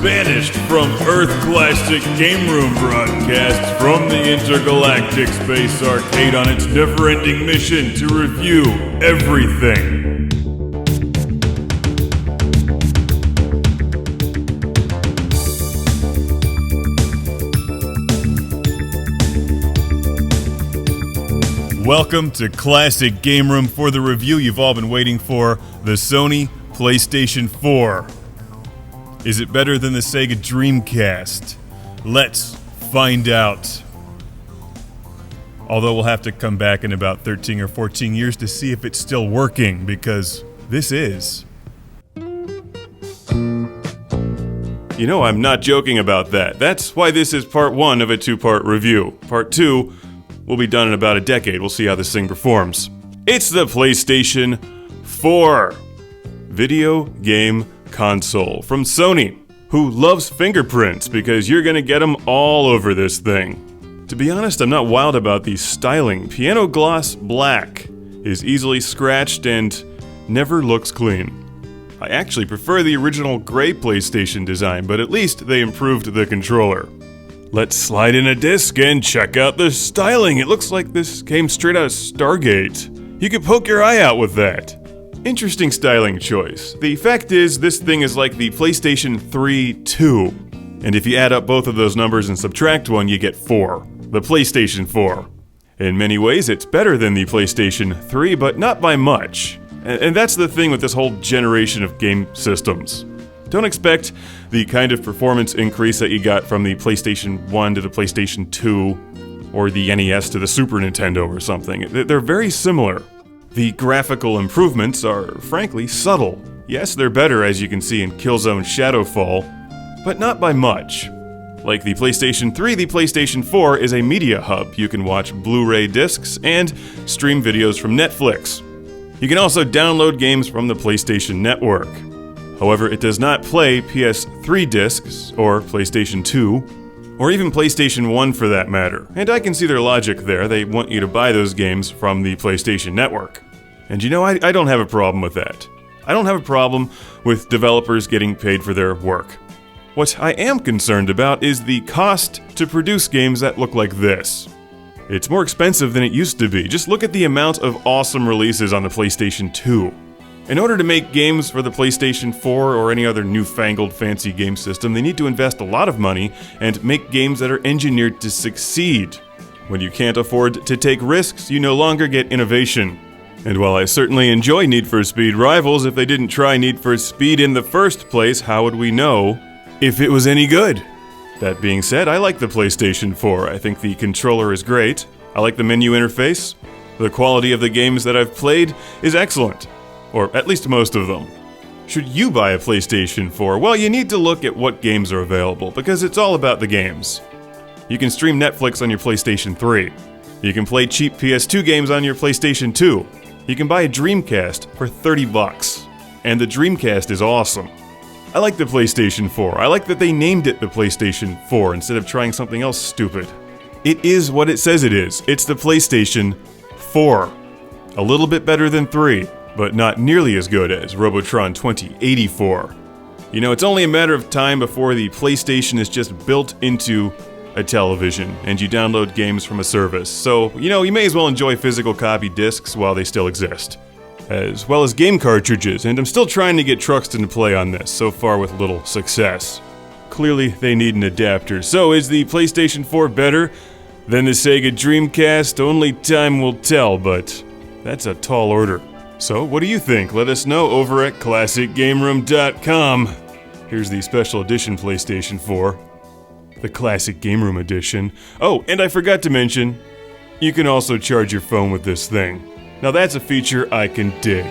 Banished from Earth Classic Game Room broadcasts from the intergalactic space arcade on its never-ending mission to review everything. Welcome to Classic Game Room for the review you've all been waiting for, the Sony PlayStation 4. Is it better than the Sega Dreamcast? Let's find out. Although we'll have to come back in about 13 or 14 years to see if it's still working, because this is. You know, I'm not joking about that. That's why this is part one of a two-part review. Part two will be done in about a decade. We'll see how this thing performs. It's the PlayStation 4 video game console from Sony, who loves fingerprints because you're gonna get them all over this thing. To be honest, I'm not wild about the styling. Piano gloss black is easily scratched and never looks clean. I actually prefer the original gray PlayStation design, but at least they improved the controller. Let's slide in a disc and check out the styling. It looks like this came straight out of Stargate. You could poke your eye out with that. Interesting styling choice. The fact is, this thing is like the PlayStation 3 2. And if you add up both of those numbers and subtract one, you get 4. The PlayStation 4. In many ways, it's better than the PlayStation 3, but not by much. And that's the thing with this whole generation of game systems. Don't expect the kind of performance increase that you got from the PlayStation 1 to the PlayStation 2, or the NES to the Super Nintendo or something. They're very similar. The graphical improvements are, frankly, subtle. Yes, they're better, as you can see in Killzone Shadow Fall, but not by much. Like the PlayStation 3, the PlayStation 4 is a media hub. You can watch Blu-Ray discs and stream videos from Netflix. You can also download games from the PlayStation Network. However, it does not play PS3 discs, or PlayStation 2, or even PlayStation 1 for that matter. And I can see their logic there. They want you to buy those games from the PlayStation Network. And you know, I don't have a problem with that. I don't have a problem with developers getting paid for their work. What I am concerned about is the cost to produce games that look like this. It's more expensive than it used to be. Just look at the amount of awesome releases on the PlayStation 2. In order to make games for the PlayStation 4 or any other newfangled fancy game system, they need to invest a lot of money and make games that are engineered to succeed. When you can't afford to take risks, you no longer get innovation. And while I certainly enjoy Need for Speed Rivals, if they didn't try Need for Speed in the first place, how would we know if it was any good? That being said, I like the PlayStation 4. I think the controller is great. I like the menu interface. The quality of the games that I've played is excellent. Or at least most of them. Should you buy a PlayStation 4? Well, you need to look at what games are available, because it's all about the games. You can stream Netflix on your PlayStation 3. You can play cheap PS2 games on your PlayStation 2. You can buy a Dreamcast for $30. And the Dreamcast is awesome. I like the PlayStation 4. I like that they named it the PlayStation 4 instead of trying something else stupid. It is what it says it is. It's the PlayStation 4. A little bit better than 3. But not nearly as good as Robotron 2084. You know, it's only a matter of time before the PlayStation is just built into a television, and you download games from a service. So, you know, you may as well enjoy physical copy discs while they still exist. As well as game cartridges, and I'm still trying to get Truxton to play on this, so far with little success. Clearly, they need an adapter. So, is the PlayStation 4 better than the Sega Dreamcast? Only time will tell, but that's a tall order. So, what do you think? Let us know over at ClassicGameRoom.com. Here's the special edition PlayStation 4. The Classic Game Room edition. Oh, and I forgot to mention, you can also charge your phone with this thing. Now that's a feature I can dig.